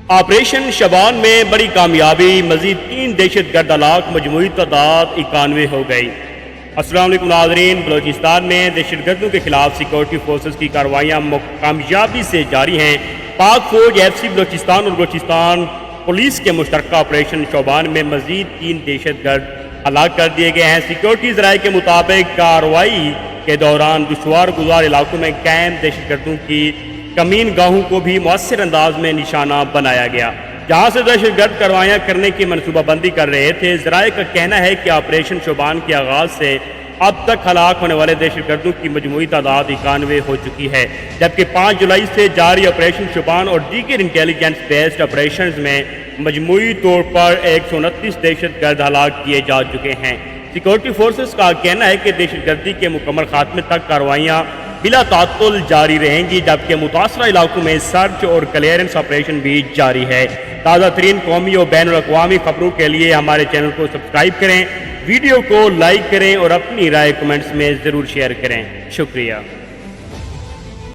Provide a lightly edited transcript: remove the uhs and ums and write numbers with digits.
Operation شبان میں بڑی کامیابی، مزید 3 دہشت گرد ہلاک، مجموعی تعداد 91 ہو گئی۔ السلام علیکم ناظرین، بلوچستان میں دہشت گردوں کے خلاف سیکورٹی فورسز کی کارروائیاں کامیابی سے جاری ہیں۔ پاک فوج، ایف سی بلوچستان اور بلوچستان پولیس کے مشترکہ آپریشن شوبان میں مزید 3 دہشت گرد ہلاک کر دیے گئے ہیں۔ سیکورٹی ذرائع کے مطابق کارروائی کے دوران دشوار گزار علاقوں میں قائم دہشت گردوں کی کمین گاہوں کو بھی مؤثر انداز میں نشانہ بنایا گیا، جہاں سے دہشت گرد کارروائیاں کرنے کی منصوبہ بندی کر رہے تھے۔ ذرائع کا کہنا ہے کہ آپریشن شوبان کے آغاز سے اب تک ہلاک ہونے والے دہشت گردوں کی مجموعی تعداد 91 ہو چکی ہے، جبکہ 5 جولائی سے جاری آپریشن شوبان اور دیگر انٹیلیجنس بیسڈ آپریشنز میں مجموعی طور پر 129 دہشت گرد ہلاک کیے جا چکے ہیں۔ سیکورٹی فورسز کا کہنا ہے کہ دہشت گردی کے مکمل خاتمے تک کارروائیاں بلا تعطل جاری رہیں گی، جبکہ متاثرہ علاقوں میں سرچ اور کلیئرنس آپریشن بھی جاری ہے۔ تازہ ترین قومی اور بین الاقوامی خبروں کے لیے ہمارے چینل کو سبسکرائب کریں، ویڈیو کو لائک کریں اور اپنی رائے کمنٹس میں ضرور شیئر کریں۔ شکریہ۔